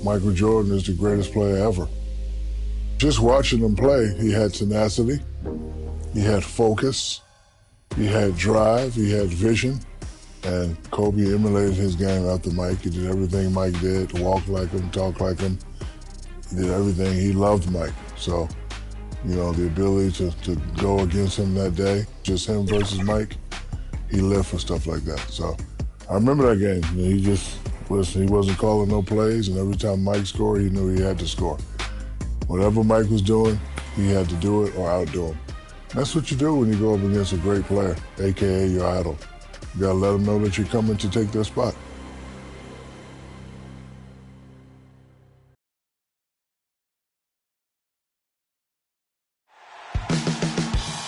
Michael Jordan is the greatest player ever. Just watching him play, he had tenacity, he had focus, he had drive, he had vision, and Kobe emulated his game after Mike. He did everything Mike did, walk like him, talk like him. He did everything. He loved Mike. So, you know, the ability to go against him that day, just him versus Mike, he lived for stuff like that. So I remember that game. He wasn't calling no plays, and every time Mike scored, he knew he had to score. Whatever Mike was doing, he had to do it or outdo him. That's what you do when you go up against a great player, AKA your idol. You gotta let them know that you're coming to take their spot.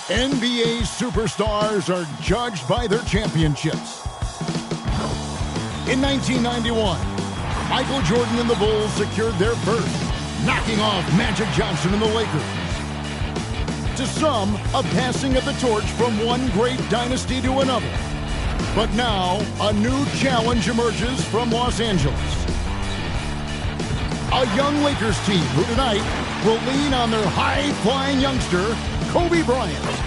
NBA superstars are judged by their championships. In 1991, Michael Jordan and the Bulls secured their first, knocking off Magic Johnson and the Lakers. To some, a passing of the torch from one great dynasty to another. But now, a new challenge emerges from Los Angeles. A young Lakers team who tonight will lean on their high-flying youngster, Kobe Bryant.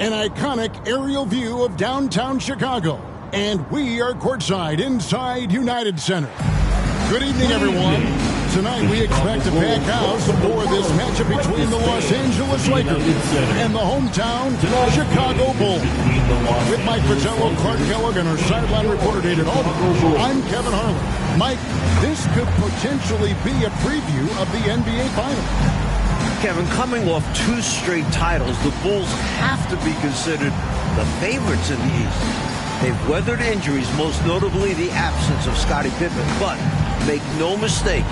An iconic aerial view of downtown Chicago. And we are courtside inside United Center. Good evening, everyone. Tonight we expect a packed house for this matchup between the Los Angeles Lakers and the hometown Chicago Bulls. With Mike Fratello, Clark Kellogg, and our sideline reporter David Aldridge, I'm Kevin Harlan. Mike, this could potentially be a preview of the NBA Finals. Kevin, coming off 2 straight titles, the Bulls have to be considered the favorites in the East. They've weathered injuries, most notably the absence of Scottie Pippen. But make no mistake,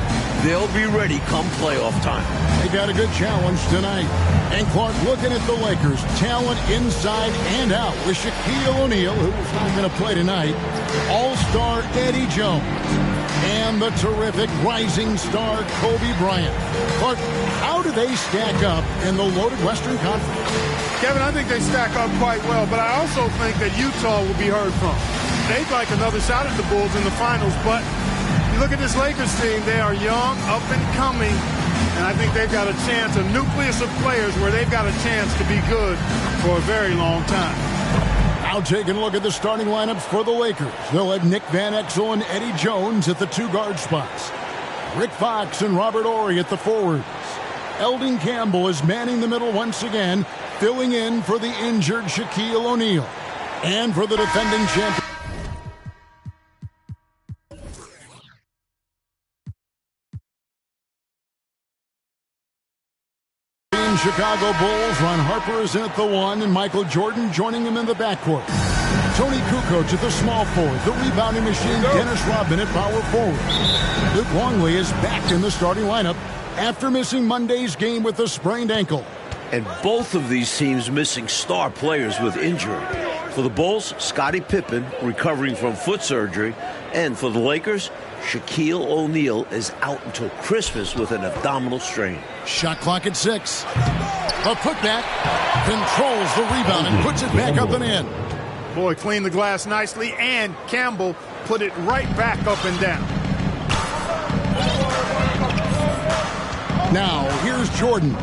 they'll be ready come playoff time. They got a good challenge tonight. And Clark, looking at the Lakers, talent inside and out with Shaquille O'Neal, who's not going to play tonight, All-Star Eddie Jones, and the terrific rising star Kobe Bryant. Clark, how do they stack up in the loaded Western Conference? Kevin, I think they stack up quite well, but I also think that Utah will be heard from. They'd like another shot at the Bulls in the finals, but you look at this Lakers team, they are young, up and coming, and I think they've got a chance, a nucleus of players where they've got a chance to be good for a very long time. Now taking a look at the starting lineups for the Lakers. They'll have Nick Van Exel and Eddie Jones at the 2 guard spots. Rick Fox and Robert Horry at the forwards. Eldon Campbell is manning the middle once again, filling in for the injured Shaquille O'Neal. And for the defending champion, Chicago Bulls, Ron Harper is in at the 1, and Michael Jordan joining him in the backcourt. Tony Kukoc at the small forward, the rebounding machine Dennis Rodman at power forward. Luke Longley is back in the starting lineup after missing Monday's game with a sprained ankle. And both of these teams missing star players with injury. For the Bulls, Scottie Pippen recovering from foot surgery. And for the Lakers, Shaquille O'Neal is out until Christmas with an abdominal strain. Shot clock at 6. A putback controls the rebound and puts it back up and in. Boy, cleaned the glass nicely, and Campbell put it right back up and down. Now, here's Jordan.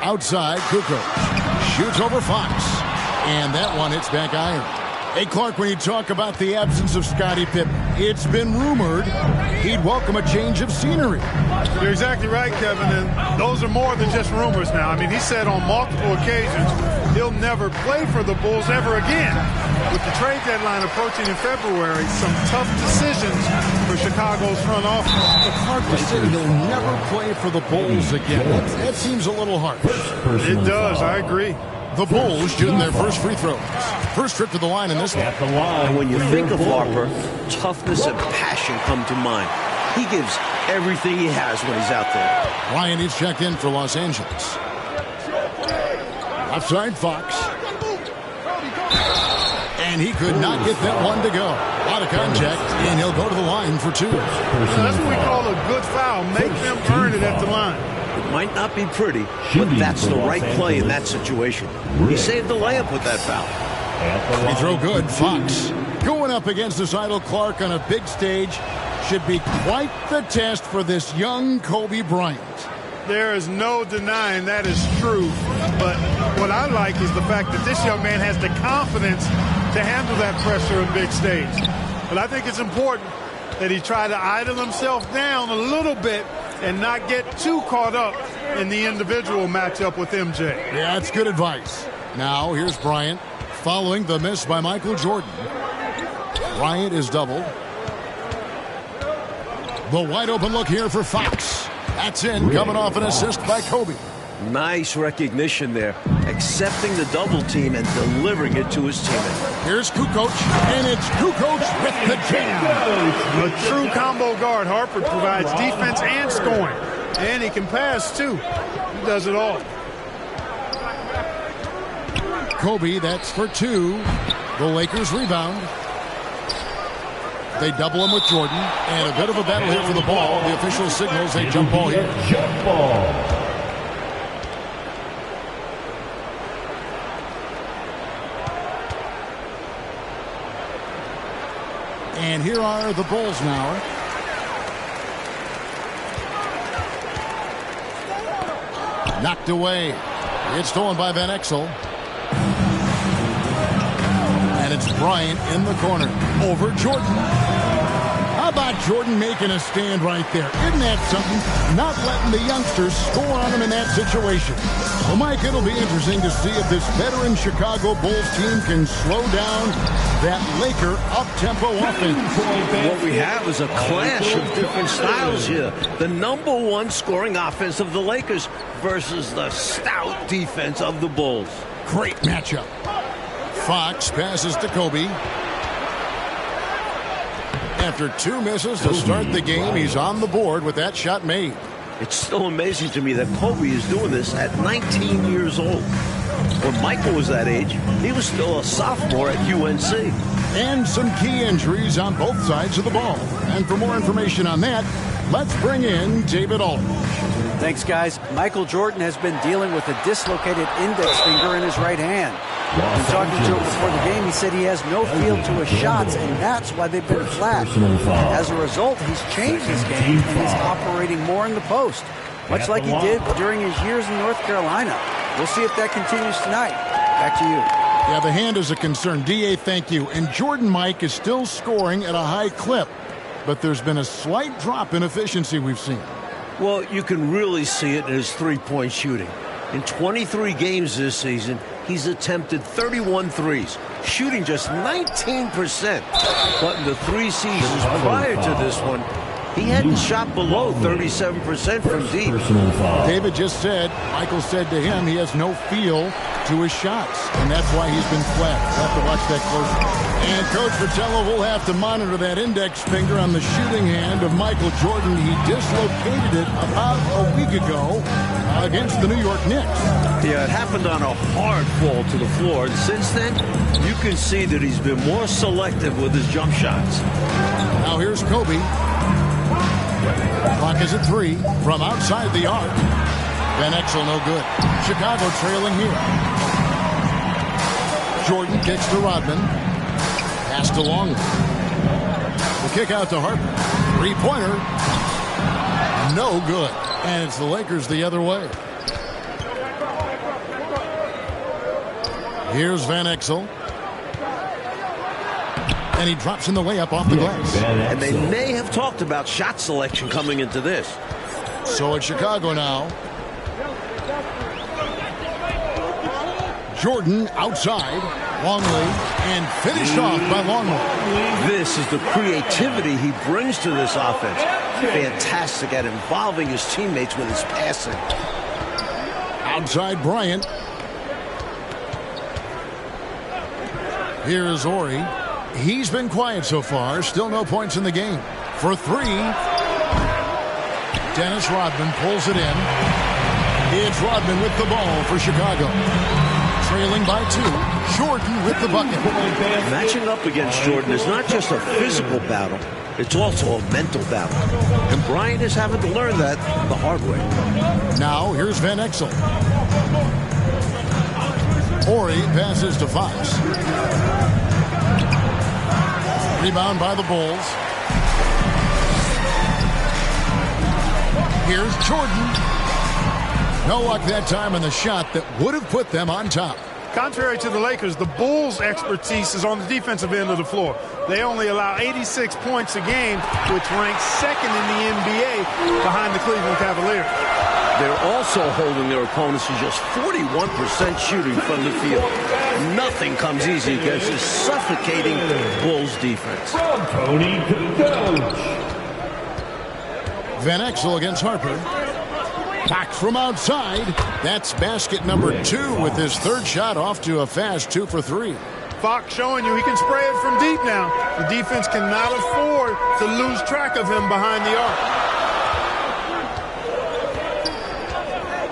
Outside, Kukoc shoots over Fox. And that one hits back iron. Hey, Clark, when you talk about the absence of Scottie Pippen, it's been rumored he'd welcome a change of scenery. You're exactly right, Kevin, and those are more than just rumors now. I mean, he said on multiple occasions he'll never play for the Bulls ever again. With the trade deadline approaching in February, some tough decisions for Chicago's front office. But Clark was saying he'll never play for the Bulls again. That seems a little harsh. It does, I agree. The Bulls shooting their first free throws. First trip to the line in this one. And when you think of Harper, toughness and passion come to mind. He gives everything he has when he's out there. Ryan is checked in for Los Angeles. Outside Fox. And he could not get that one to go. Out of contact, and he'll go to the line for 2. That's what we call a good foul. Make them earn it at the line. It might not be pretty, but that's the right play in that situation. He saved the layup with that foul. Free throw good. Fox going up against this Idle Clark on a big stage should be quite the test for this young Kobe Bryant. There is no denying that is true. But what I like is the fact that this young man has the confidence to handle that pressure on big stage. But I think it's important that he try to idle himself down a little bit and not get too caught up in the individual matchup with MJ. Yeah, that's good advice. Now, here's Bryant following the miss by Michael Jordan. Bryant is doubled. The wide open look here for Fox. That's in, coming off an assist by Kobe. Nice recognition there. Accepting the double team and delivering it to his teammate. Here's Kukoc, and it's Kukoc with the jam. A true combo guard. Harper provides defense and scoring. And he can pass, too. He does it all. Kobe, that's for two. The Lakers rebound. They double him with Jordan, and a bit of a battle here for the ball. The official signals a jump ball here. Jump ball. And here are the Bulls now. Knocked away. It's stolen by Van Exel. And it's Bryant in the corner. Over Jordan. How about Jordan making a stand right there? Isn't that something? Not letting the youngsters score on him in that situation. Well, Mike, it'll be interesting to see if this veteran Chicago Bulls team can slow down that Laker up-tempo offense. What we have is a clash of different styles here. The #1 scoring offense of the Lakers versus the stout defense of the Bulls. Great matchup. Fox passes to Kobe. After two misses to start the game, he's on the board with that shot made. It's still amazing to me that Kobe is doing this at 19 years old. When Michael was that age, he was still a sophomore at UNC. And some key injuries on both sides of the ball. And for more information on that, let's bring in David Aldridge. Thanks, guys. Michael Jordan has been dealing with a dislocated index finger in his right hand. In talking to him before the game, he said he has no feel to his shots, and that's why they've been flat. As a result, he's changed his game, and he's operating more in the post, much like he did during his years in North Carolina. We'll see if that continues tonight. Back to you. Yeah, the hand is a concern. D.A., thank you. And Jordan, Mike, is still scoring at a high clip, but there's been a slight drop in efficiency we've seen. Well, you can really see it in his three-point shooting. In 23 games this season, he's attempted 31 threes, shooting just 19%. But in the 3 seasons prior to this one, he hadn't shot below 37% from deep. David just said, Michael said to him, he has no feel to his shots, and that's why he's been flat. We'll have to watch that closely. And Coach Fratello will have to monitor that index finger on the shooting hand of Michael Jordan. He dislocated it about a week ago against the New York Knicks. Yeah, it happened on a hard fall to the floor, and since then, you can see that he's been more selective with his jump shots. Now here's Kobe. Clock is at 3 from outside the arc. Van Exel no good. Chicago trailing here. Jordan kicks to Rodman. Pass to Longley. The kick out to Harper. Three-pointer. No good. And it's the Lakers the other way. Here's Van Exel. And he drops in the layup off the glass. And they may have talked about shot selection coming into this. So it's Chicago now. Jordan outside. Longley. And finished off by Longley. This is the creativity he brings to this offense. Fantastic at involving his teammates with his passing. Outside Bryant. Here is Ori. He's been quiet so far. Still no points in the game. For 3. Dennis Rodman pulls it in. It's Rodman with the ball for Chicago. Trailing by 2. Jordan with the bucket. Matching up against Jordan is not just a physical battle. It's also a mental battle. And Bryant is having to learn that the hard way. Now, here's Van Exel. Horry passes to Fox. Rebound by the Bulls. Here's Jordan. No luck that time on the shot that would have put them on top. Contrary to the Lakers, the Bulls' expertise is on the defensive end of the floor. They only allow 86 points a game, which ranks second in the NBA behind the Cleveland Cavaliers. They're also holding their opponents to just 41% shooting from the field. Nothing comes easy against this suffocating Bulls defense. Tony Kukoc. Van Exel against Harper. Fox from outside. That's basket number 2 with his third shot off to a fast 2 for 3. Fox showing you he can spray it from deep now. The defense cannot afford to lose track of him behind the arc.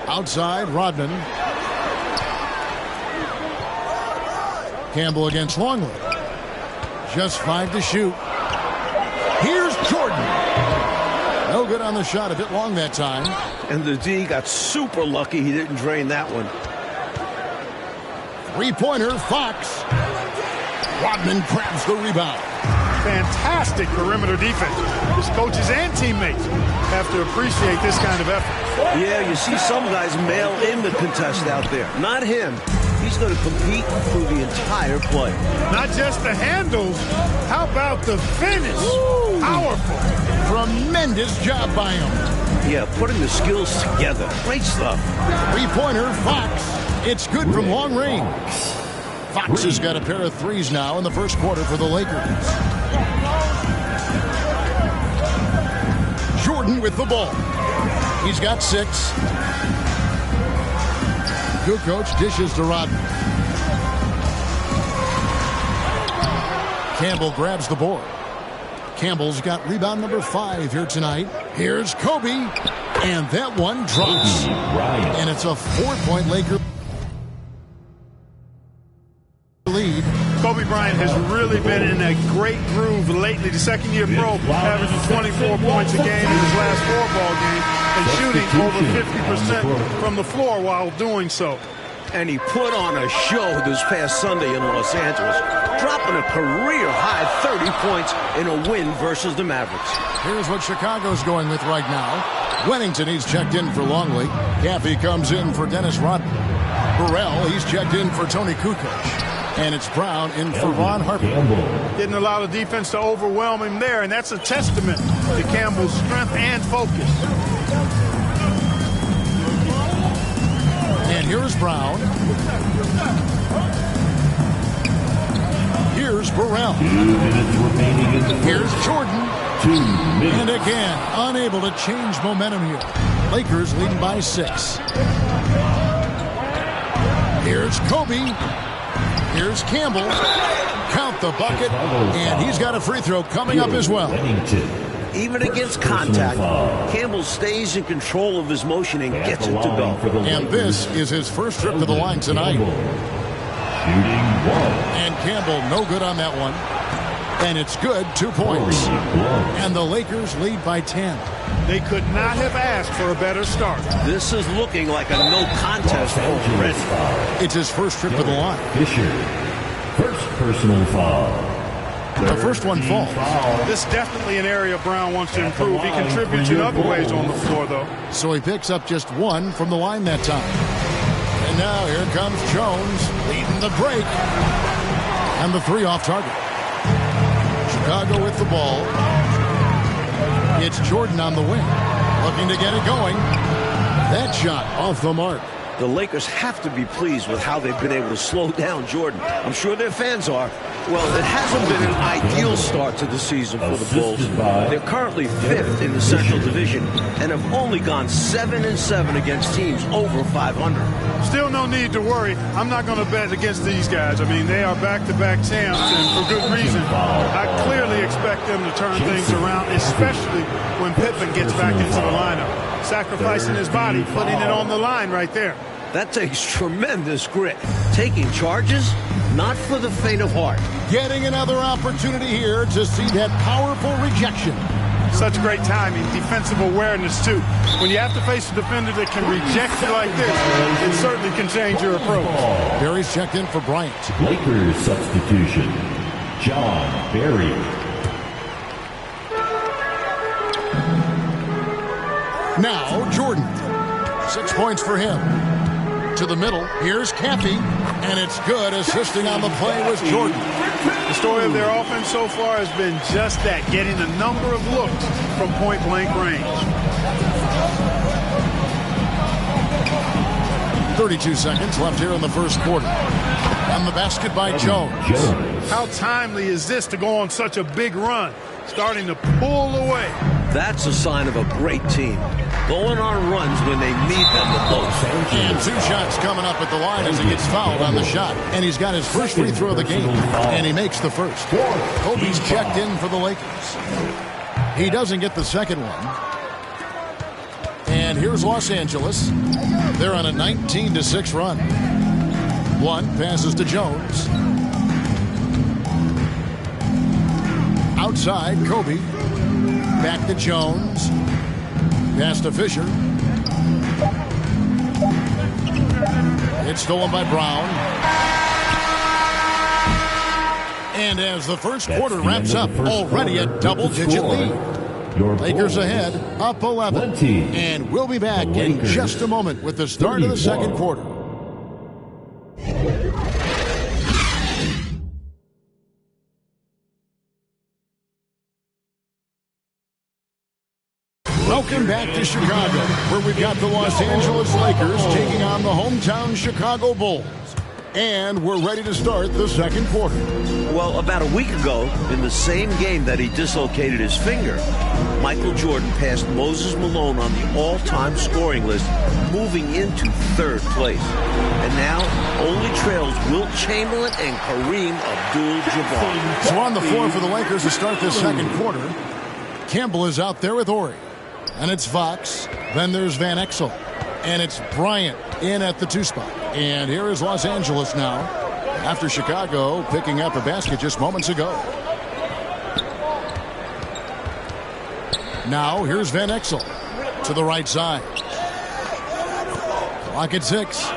Outside, Rodman. Campbell against Longley. Just 5 to shoot. Here's Jordan. No good on the shot, a bit long that time. And the D got super lucky he didn't drain that one. Three-pointer, Fox. Rodman grabs the rebound. Fantastic perimeter defense. His coaches and teammates have to appreciate this kind of effort. Yeah, you see some guys mail in the contest out there. Not him. He's going to compete through the entire play. Not just the handles. How about the finish? Woo. Powerful. Tremendous job by him. Yeah, putting the skills together. Great stuff. Three-pointer, Fox. It's good from long range. Fox has got a pair of threes now in the first quarter for the Lakers. Jordan with the ball. He's got 6. Kukoc dishes to Rodman. Campbell grabs the board. Campbell's got rebound number 5 here tonight. Here's Kobe. And that one drops. And it's a 4-point Laker lead. Kobe Bryant has really been in a great groove lately. The second-year pro averaging 24 points a game in his last 4 ball games and shooting over 50% from the floor while doing so. And he put on a show this past Sunday in Los Angeles, dropping a career-high 30 points in a win versus the Mavericks. Here's what Chicago's going with right now. Wennington, he's checked in for Longley. Caffey comes in for Dennis Rodman. Burrell, he's checked in for Tony Kukoc. And it's Brown in for Ron Harper. Didn't allow the defense to overwhelm him there, and that's a testament to Campbell's strength and focus. And here's Brown. Here's Burrell. 2 minutes remaining in the Here's Jordan. 2 minutes. And again, unable to change momentum here. Lakers leading by 6. Here's Kobe. Here's Campbell. Count the bucket. And he's got a free throw coming up as well. Even against contact, Campbell stays in control of his motion and gets it to go. And this is his first trip to the line tonight. Shooting 1. And Campbell no good on that one. And it's good, 2 points. And the Lakers lead by 10. They could not have asked for a better start. This is looking like a no contest already. It's his first trip to the line. Fisher. First personal foul. The first one falls. This is definitely an area Brown wants to improve. He contributes in other ways on the floor, though. So he picks up just 1 from the line that time. And now here comes Jones leading the break. And the 3 off target. Chicago with the ball. It's Jordan on the wing. Looking to get it going. That shot off the mark. The Lakers have to be pleased with how they've been able to slow down Jordan. I'm sure their fans are. Well, it hasn't been an ideal start to the season for the Bulls. They're currently 5th in the Central Division and have only gone 7-7 against teams over 500. Still no need to worry. I'm not going to bet against these guys. I mean, they are back-to-back champs, and for good reason. I clearly expect them to turn things around, especially when Pippen gets back into the lineup. Sacrificing his body, putting it on the line right there. That takes tremendous grit. Taking charges not for the faint of heart. Getting another opportunity here to see that powerful rejection. Such great timing, defensive awareness, too. When you have to face a defender that can reject you like this, it certainly can change your approach. Barry's checked in for Bryant. Lakers substitution, John Barry. Now Jordan. 6 points for him. To the middle, here's Cappy, and it's good. Assisting on the play was Jordan. The story of their offense so far has been just that, getting a number of looks from point-blank range. 32 seconds left here in the first quarter. On the basket by Jones. How timely is this to go on such a big run? Starting to pull away. That's a sign of a great team. Going on runs when they need them the most. And 2 shots coming up at the line as he gets fouled on the shot. And he's got his first free throw of the game. And he makes the first. Kobe's checked in for the Lakers. He doesn't get the second one. And here's Los Angeles. They're on a 19-6 run. 1 passes to Jones. Outside, Kobe. Back to Jones. Pass to Fisher. It's stolen by Brown. And as the first quarter wraps up, already a double-digit lead. Lakers ahead, up 11. And we'll be back in just a moment with the start of the second quarter. Welcome back to Chicago, where we've got the Los Angeles Lakers taking on the hometown Chicago Bulls. And we're ready to start the second quarter. Well, about a week ago, in the same game that he dislocated his finger, Michael Jordan passed Moses Malone on the all-time scoring list, moving into 3rd place. And now, only trails Wilt Chamberlain and Kareem Abdul-Jabbar. So on the floor for the Lakers to start this second quarter, Campbell is out there with Horry. And it's Fox. Then there's Van Exel. And it's Bryant in at the 2 spot. And here is Los Angeles now, after Chicago picking up a basket just moments ago. Now here's Van Exel to the right side. Clock at 6.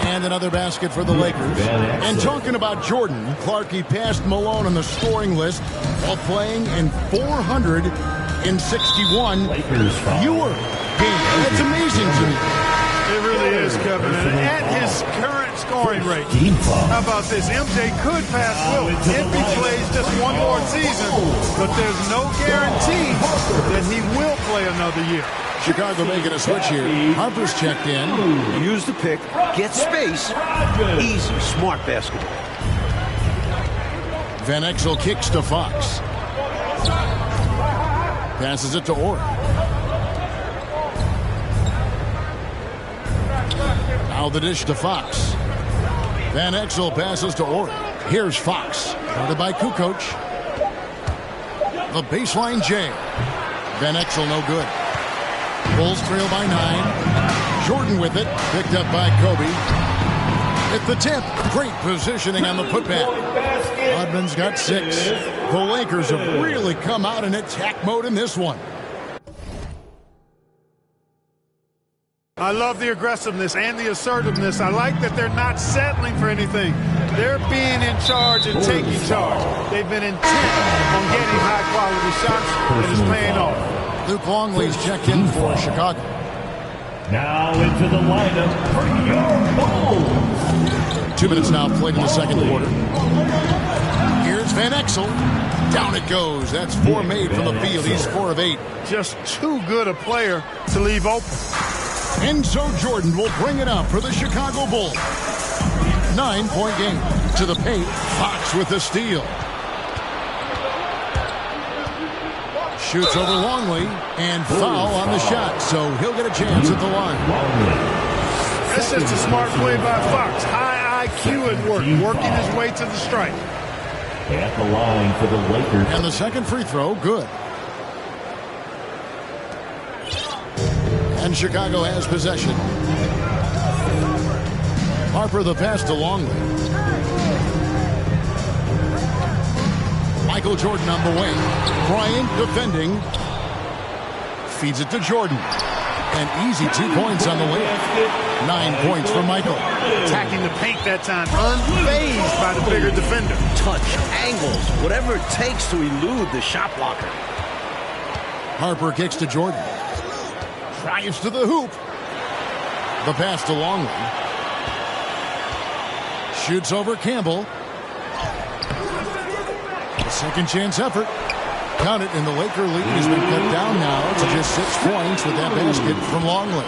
And another basket for the Lakers. And talking about Jordan, Clarkie passed Malone on the scoring list while playing in 461 fewer games. That's amazing to me. It really is, Kevin. And at his current scoring rate, how about this? MJ could pass Wilt if he plays just one more season, but there's no guarantee that he will play another year. Chicago making a switch here. Harper's checked in. Use the pick, get space. Easy, smart basketball. Van Exel kicks to Fox. Passes it to Orr. Now the dish to Fox. Van Exel passes to Orr. Here's Fox. Guarded by Kukoc. The baseline J. Van Exel no good. Bulls trail by 9. Jordan with it. Picked up by Kobe. At the tip. Great positioning on the putback. Rodman's got 6. The Lakers have really come out in attack mode in this one. I love the aggressiveness and the assertiveness. I like that they're not settling for anything. They're being in charge and taking charge. They've been intent on getting high-quality shots, and it's paying off. Luke Longley's checked in for Chicago. Now into the lineup for your Bulls. 2 minutes now played in the second quarter. Here's Van Exel. Down it goes. That's 4 made from the field. He's 4 of 8. Just too good a player to leave open. And so Jordan will bring it up for the Chicago Bulls. 9-point game. To the paint. Fox with the steal. Shoots over Longley, and foul on the shot, so he'll get a chance at the line. That's just a smart play by Fox. High IQ at work, working his way to the stripe. At the line for the Lakers. And the second free throw, good. And Chicago has possession. Harper the pass to Longley. Michael Jordan on the wing. Bryant defending. Feeds it to Jordan. An easy 2 points on the way. 9 points for Michael. Attacking the paint that time, unfazed by the bigger defender. Touch, angles, whatever it takes to elude the shot blocker. Harper kicks to Jordan. Drives to the hoop. The pass to Longley. Shoots over Campbell. A second chance effort. Count it, and the Laker lead has been cut down now to just 6 points with that basket from Longley.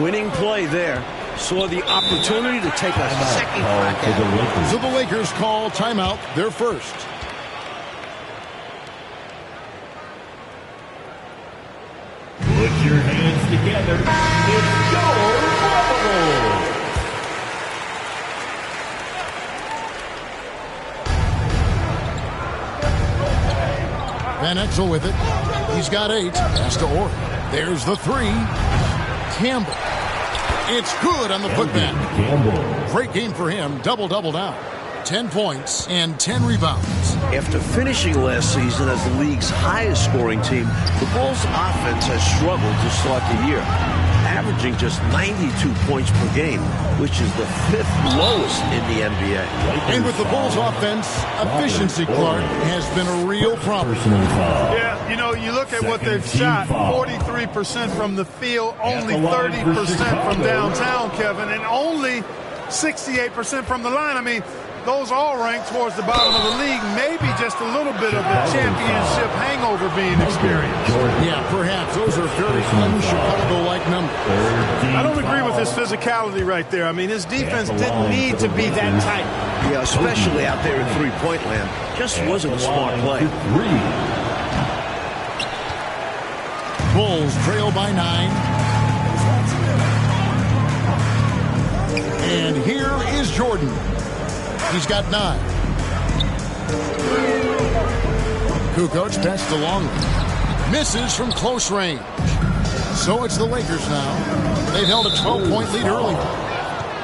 Winning play there. Saw the opportunity to take a second crack at it. So the Lakers call timeout, their first. Put your hands together. It's your bubble. Van Exel with it. He's got 8. Pass to Orr. There's the 3. Campbell. It's good on the putback. Campbell. Great game for him. Double-double now. 10 points and 10 rebounds. After finishing last season as the league's highest scoring team, the Bulls' offense has struggled to start the year, averaging just 92 points per game, which is the 5th lowest in the NBA. And with the Bulls' offense, efficiency, Clark, has been a real problem. Yeah, you know, you look at what they've shot, 43% from the field, only 30% from downtown, Kevin, and only 68% from the line. I mean, those all rank towards the bottom of the league. Maybe just a little bit of the championship hangover being experienced. Yeah, perhaps. Those are very un-Chicago-like numbers. I don't agree with his physicality right there. I mean, his defense didn't need to be that tight. Yeah, especially out there in three-point land. Just wasn't a smart play. Bulls trail by 9. And here is Jordan. He's got 9. Kukoc pass to Longley. Misses from close range. So it's the Lakers now. They've held a 12-point lead early.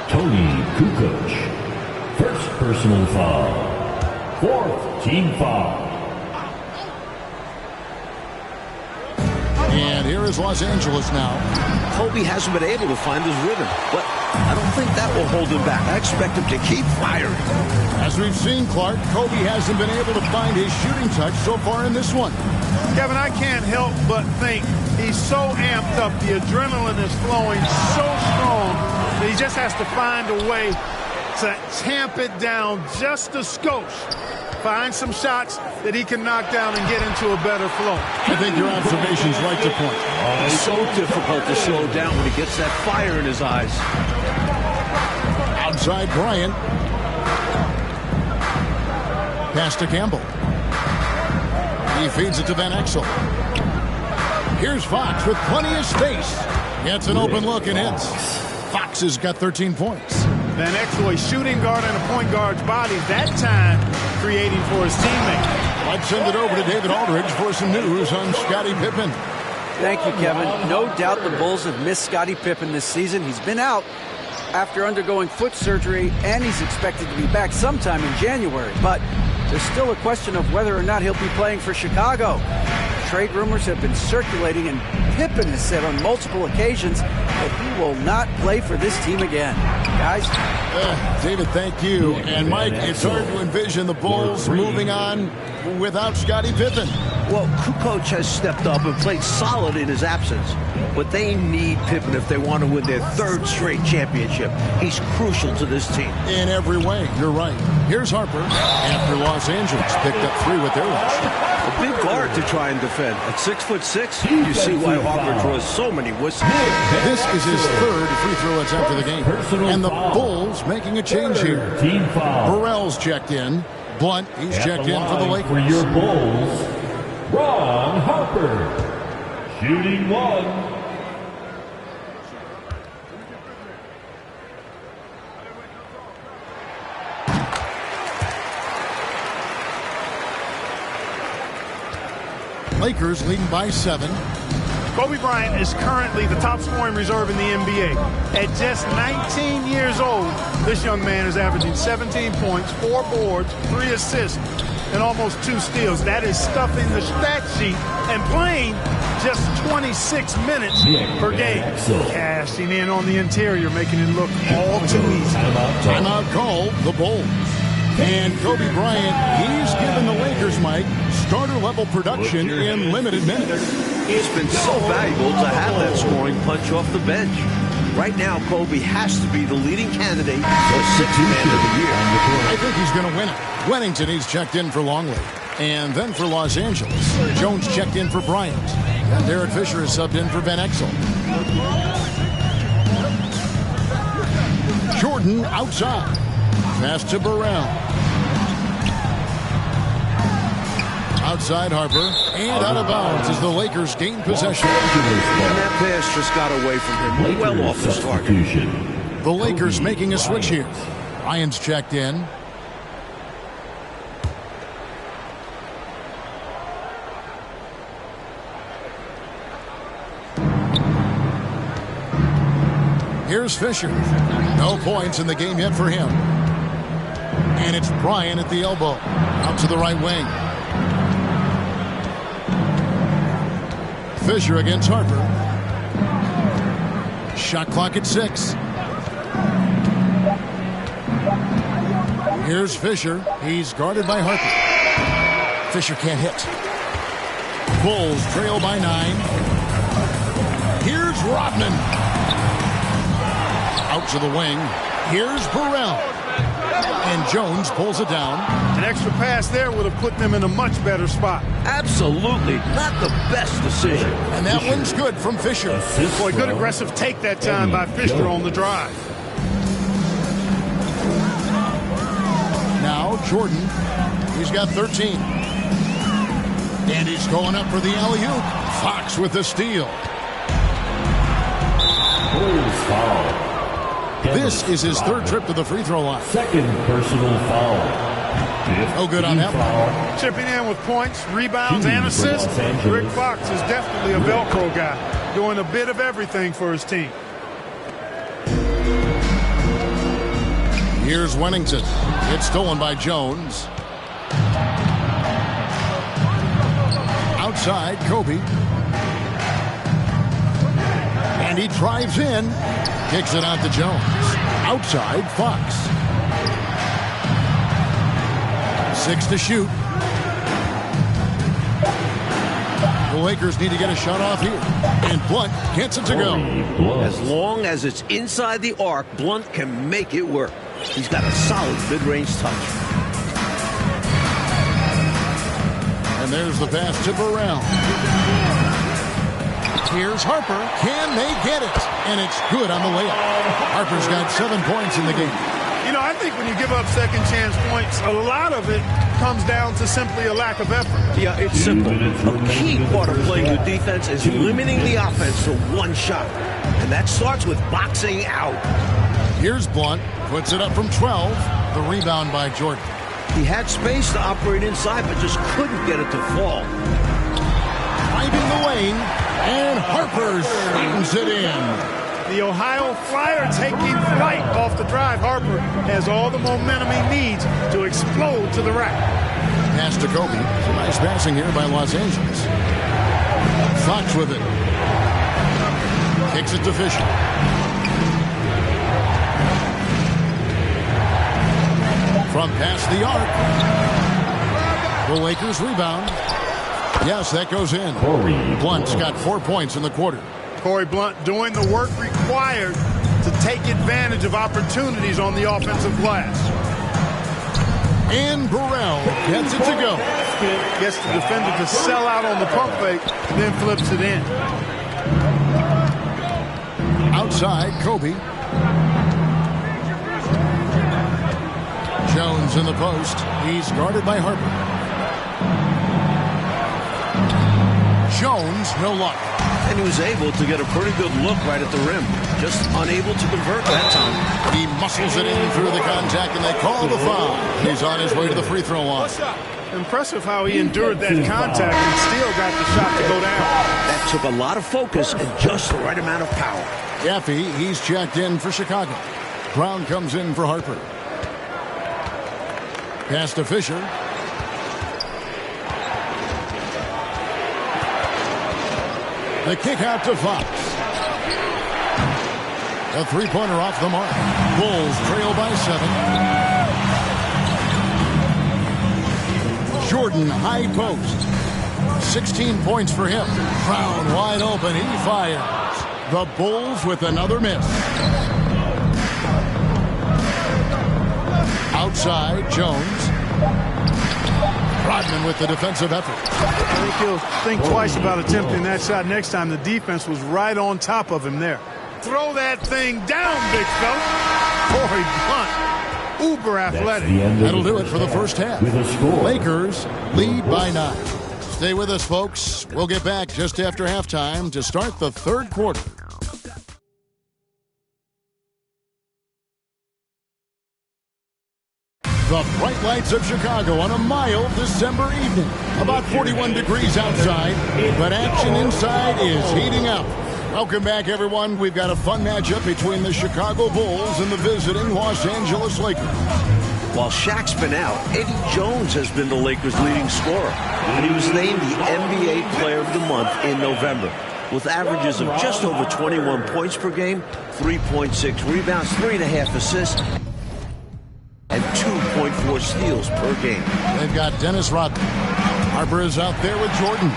Tony Kukoc. First personal foul. 4th team foul. And here is Los Angeles now. Kobe hasn't been able to find his rhythm, but I don't think that will hold him back. I expect him to keep firing. As we've seen, Clark, Kobe hasn't been able to find his shooting touch so far in this one. Kevin, I can't help but think he's so amped up. The adrenaline is flowing so strong that he just has to find a way to tamp it down just a skosh. Find some shots that he can knock down and get into a better flow. I think your observation's right to point. It's so difficult to slow down when he gets that fire in his eyes. Outside Bryant. Pass to Campbell. He feeds it to Van Exel. Here's Fox with plenty of space. Gets an open look and hits. Fox has got 13 points. Van Exel, a shooting guard and a point guard's body, that time creating for his teammate. I'd send it over to David Aldridge for some news on Scottie Pippen. Thank you, Kevin. No doubt the Bulls have missed Scottie Pippen this season. He's been out after undergoing foot surgery, and he's expected to be back sometime in January. But there's still a question of whether or not he'll be playing for Chicago. Trade rumors have been circulating, and Pippen has said on multiple occasions that he will not play for this team again. Guys? David, thank you. And Mike, it's hard to envision the Bulls moving on without Scottie Pippen. Well, Kukoc has stepped up and played solid in his absence. But they need Pippen if they want to win their 3rd straight championship. He's crucial to this team. In every way, you're right. Here's Harper after Los Angeles picked up 3 with their last shot. A big guard to try and defend. At 6'6", you see why Harper draws so many whistles. This is his 3rd free throw attempt of the game. And the Bulls making a change here. Team foul. Burrell's checked in. Blunt, he's checked in for the Lakers. For your Bulls, Ron Harper. Shooting 1. Lakers leading by 7. Kobe Bryant is currently the top scoring reserve in the NBA. At just 19 years old, this young man is averaging 17 points, 4 boards, 3 assists, and almost 2 steals. That is stuffing the stat sheet and playing just 26 minutes per game. Cashing in on the interior, making it look all too easy. Timeout call, the Bulls. And Kobe Bryant, he's given the Lakers, Mike, starter-level production in limited minutes. It's been so valuable to have that scoring punch off the bench. Right now, Kobe has to be the leading candidate for Sixth Man of the Year. I think he's going to win it. Wennington, he's checked in for Longley. And then for Los Angeles, Jones checked in for Bryant. And Derek Fisher is subbed in for Van Exel. Jordan outside. Pass to Burrell. Outside Harper. And out of bounds as the Lakers gain possession. And that pass just got away from him. Well off his target. The Lakers making a switch here. Ryan's checked in. Here's Fisher. No points in the game yet for him. And it's Bryant at the elbow. Out to the right wing. Fisher against Harper. Shot clock at 6. Here's Fisher. He's guarded by Harper. Fisher can't hit. Bulls trail by 9. Here's Rodman. Out to the wing. Here's Burrell. And Jones pulls it down. An extra pass there would have put them in a much better spot. Absolutely. Not the best decision. And that one's good from Fisher. Boy, good aggressive take that time by Fisher on the drive. Now Jordan. He's got 13. And he's going up for the alley-oop. Fox with the steal. Bulls foul. This is his 3rd trip to the free throw line. Second personal foul. No good on that one. Chipping in with points, rebounds, and assists. Rick Fox is definitely a Velcro guy, doing a bit of everything for his team. Here's Wennington. It's stolen by Jones. Outside, Kobe. And he drives in. Kicks it out to Jones. Outside, Fox. 6 to shoot. The Lakers need to get a shot off here. And Blunt gets it to go. As long as it's inside the arc, Blunt can make it work. He's got a solid mid-range touch. And there's the pass to Burrell. Here's Harper. Can they get it? And it's good on the layup. Harper's got 7 points in the game. You know, I think when you give up second chance points, a lot of it comes down to simply a lack of effort. Yeah, it's simple. A key part of playing good defense is limiting the offense to one shot. And that starts with boxing out. Here's Blunt. Puts it up from 12. The rebound by Jordan. He had space to operate inside, but just couldn't get it to fall. Finding the lane. And Harper slams it in. The Ohio Flyer taking flight off the drive. Harper has all the momentum he needs to explode to the rack. Pass to Kobe. Nice passing here by Los Angeles. Fox with it. Kicks it to Fisher. From past the arc. The Lakers rebound. Yes, that goes in. Blunt's got 4 points in the quarter. Corey Blunt doing the work required to take advantage of opportunities on the offensive glass. And Burrell gets it to go. Gets the defender to sell out on the pump fake, then flips it in. Outside, Kobe. Jones in the post. He's guarded by Harper. Jones, no luck. And he was able to get a pretty good look right at the rim. Just unable to convert that time. He muscles it in through the contact, and they call the foul. He's on his way to the free throw line. Impressive how he endured that contact and still got the shot to go down. That Took a lot of focus and just the right amount of power. Yaffe, he's checked in for Chicago. Brown comes in for Harper. Pass to Fisher. The kick out to Fox. A three-pointer off the mark. Bulls trail by 7. Jordan, high post. 16 points for him. Brown wide open. He fires. The Bulls with another miss. Outside, Jones. Rodman with the defensive effort. I think he'll think twice about attempting that shot next time. The defense was right on top of him there. Throw that thing down, big fella. Corey Blunt, uber athletic. That'll do it for the first half. Lakers lead by 9. Stay with us, folks. We'll get back just after halftime to start the third quarter. The bright lights of Chicago on a mild December evening. About 41 degrees outside, but action inside is heating up. Welcome back, everyone. We've got a fun matchup between the Chicago Bulls and the visiting Los Angeles Lakers. While Shaq's been out, Eddie Jones has been the Lakers' leading scorer. And he was named the NBA Player of the Month in November, with averages of just over 21 points per game, 3.6 rebounds, 3.5 assists, and 2.4 steals per game. They've got Dennis Rodman. Harper is out there with Jordan.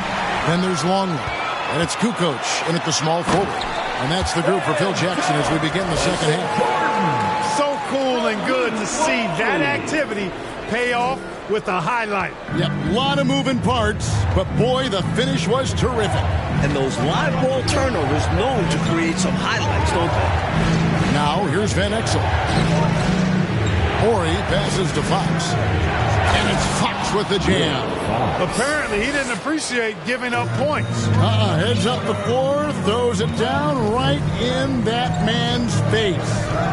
Then there's Longley. And it's Kukoc in at the small forward. And that's the group for Phil Jackson as we begin the second half. So cool and good to see that activity pay off with a highlight. Yep, a lot of moving parts, but boy, the finish was terrific. And those live ball turnovers known to create some highlights, don't they? Now, here's Van Exel. Horry passes to Fox. And it's Fox with the jam. Apparently, he didn't appreciate giving up points. Heads up the floor, throws it down right in that man's face.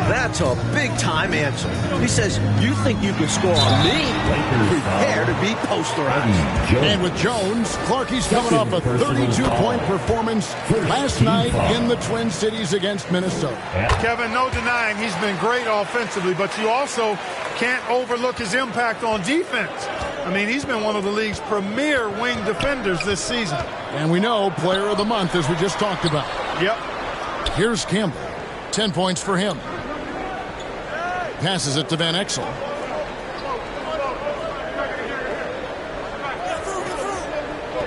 That's a big-time answer. He says, you think you can score on me? Prepare to be posterized. And with Jones, Clarkie's coming off a 32-point performance last night in the Twin Cities against Minnesota. Kevin, no denying he's been great offensively, but you also can't overlook his impact on defense. I mean, he's been one of the league's premier wing defenders this season. And we know Player of the Month, as we just talked about. Yep. Here's Campbell. 10 points for him. Passes it to Van Exel.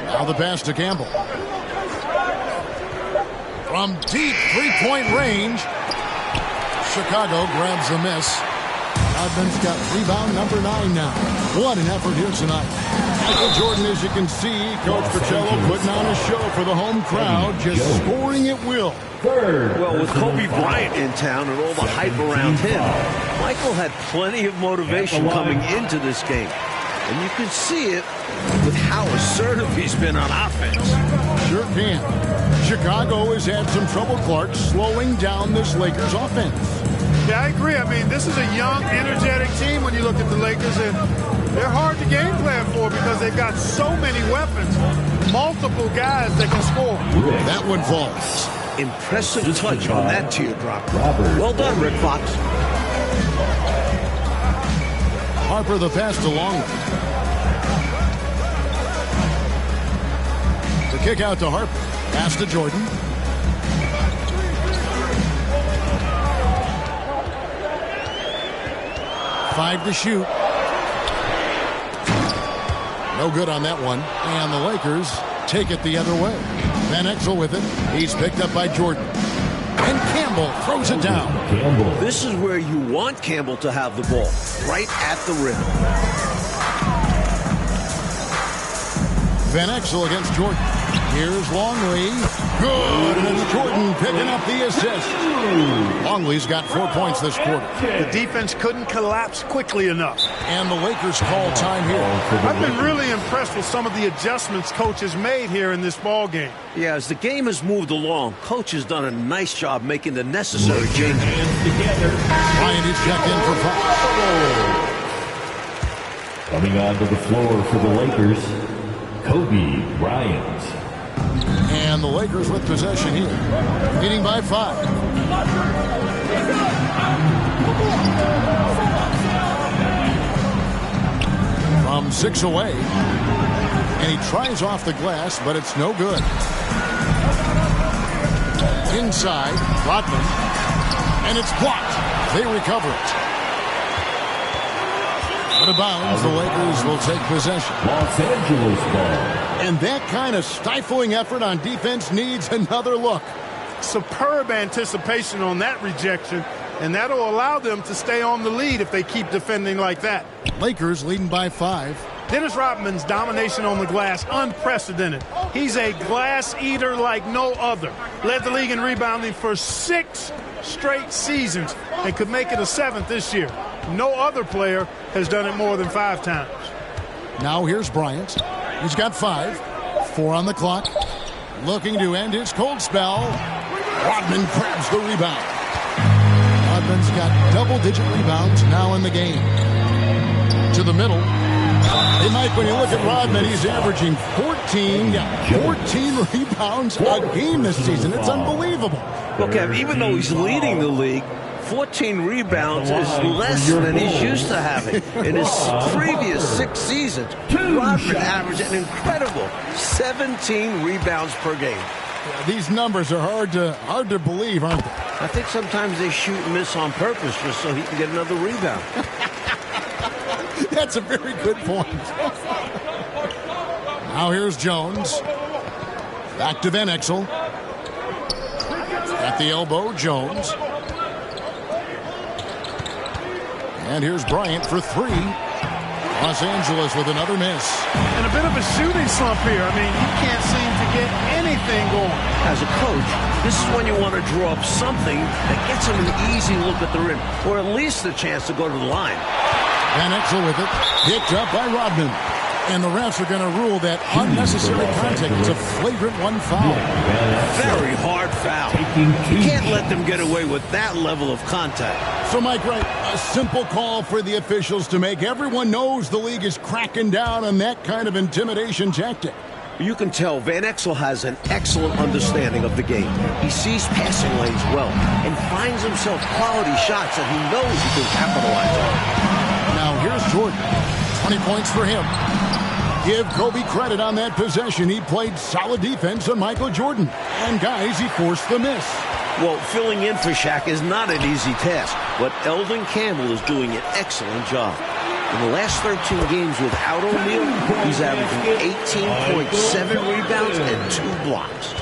Now the pass to Campbell. From deep three-point range, Chicago grabs the miss. Rodman's got rebound number 9 now. What an effort here tonight. Michael Jordan, as you can see, Coach Pacello putting on a show for the home crowd, just scoring at will. Well, with Kobe Bryant in town and all the hype around him, Michael had plenty of motivation coming into this game. And you can see it with how assertive he's been on offense. Sure can. Chicago has had some trouble, Clark, slowing down this Lakers offense. Yeah, I agree. I mean, this is a young, energetic team when you look at the Lakers, and they're hard to game plan for because they've got so many weapons, multiple guys that can score. That one falls. Impressive touch on that teardrop. Well done, Rick Fox. Harper the pass to Longley. The kick out to Harper. Pass to Jordan. Five to shoot. No good on that one. And the Lakers take it the other way. Van Exel with it. He's picked up by Jordan. And Campbell throws it down. This is where you want Campbell to have the ball, right at the rim. Van Exel against Jordan. Here's Longley. Good, and it's Jordan picking up the assist. Longley's got 4 points this quarter. The defense couldn't collapse quickly enough. And the Lakers call time here. I've been really impressed with some of the adjustments Coach has made here in this ball game. Yeah, as the game has moved along, Coach has done a nice job making the necessary changes. Bryant is checked in for Fox. Coming onto the floor for the Lakers, Kobe Bryant. And the Lakers with possession here. Leading by 5. From 6 away. And he tries off the glass, but it's no good. Inside, Rodman. And it's blocked. They recover it. Out of bounds, the Lakers will take possession. Los Angeles ball. And that kind of stifling effort on defense needs another look. Superb anticipation on that rejection, and that'll allow them to stay on the lead if they keep defending like that. Lakers leading by 5. Dennis Rodman's domination on the glass, unprecedented. He's a glass eater like no other. Led the league in rebounding for 6 straight seasons and could make it a 7th this year. No other player has done it more than 5 times. Now here's Bryant. He's got 5. 4 on the clock. Looking to end his cold spell. Rodman grabs the rebound. Rodman's got double-digit rebounds now in the game. To the middle. Hey, Mike, when you look at Rodman, he's averaging 14 rebounds a game this season. It's unbelievable. Well, Kev, even though he's leading the league, 14 rebounds is less than he's used to having. In his previous 6 seasons, Rodman averaged an incredible 17 rebounds per game. Yeah, these numbers are hard to believe, aren't they? I think sometimes they shoot and miss on purpose just so he can get another rebound. That's a very good point. Now here's Jones. Back to Van Exel. At the elbow, Jones. And here's Bryant for 3. Los Angeles with another miss. And a bit of a shooting slump here. I mean, he can't seem to get anything going. As a coach, this is when you want to draw up something that gets him an easy look at the rim, or at least a chance to go to the line. Van Exel with it. Picked up by Rodman. And the refs are going to rule that unnecessary contact. It's a flagrant 1 foul. Very hard foul. You can't let them get away with that level of contact. So, Mike Wright, a simple call for the officials to make. Everyone knows the league is cracking down on that kind of intimidation tactic. You can tell Van Exel has an excellent understanding of the game. He sees passing lanes well and finds himself quality shots that he knows he can capitalize on. Now here's Jordan. 20 points for him. Give Kobe credit on that possession. He played solid defense on Michael Jordan. And, guys, he forced the miss. Well, filling in for Shaq is not an easy task, but Eldon Campbell is doing an excellent job. In the last 13 games without O'Neal, he's averaging 18.7 rebounds and 2 blocks.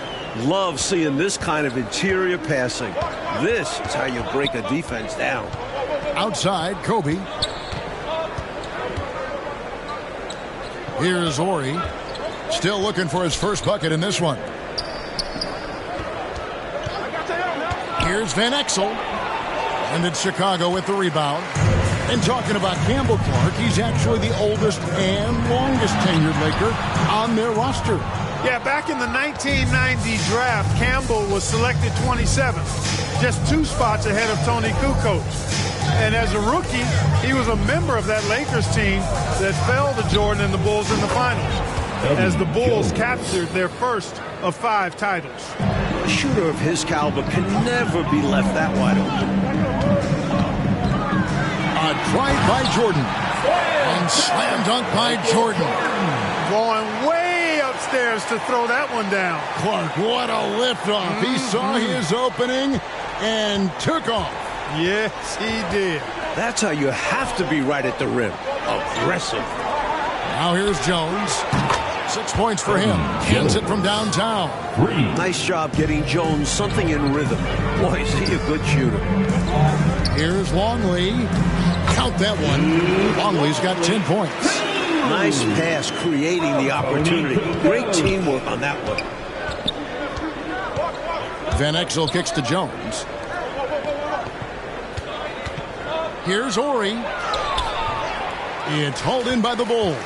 Love seeing this kind of interior passing. This is how you break a defense down. Outside, Kobe. Here's Ori. Still looking for his first bucket in this one. Here's Van Exel. And it's Chicago with the rebound. And talking about Campbell Clark, he's actually the oldest and longest tenured Laker on their roster. Yeah, back in the 1990 draft, Campbell was selected 27th, just 2 spots ahead of Tony Kukoc. And as a rookie, he was a member of that Lakers team that fell to Jordan and the Bulls in the finals, as the Bulls captured their first of 5 titles. A shooter of his caliber can never be left that wide open. A drive by Jordan. And slam dunk by Jordan. Going way upstairs to throw that one down. Clark, what a liftoff. He saw his opening and took off. Yes, he did. That's how you have to be right at the rim. Aggressive. Now here's Jones. 6 points for him. Hands it from downtown. Nice job getting Jones something in rhythm. Boy, is he a good shooter. Here's Longley. Count that one. Longley's got 10 points. Nice pass creating the opportunity. Great teamwork on that one. Van Exel kicks to Jones. Here's Ori. It's hauled in by the Bulls.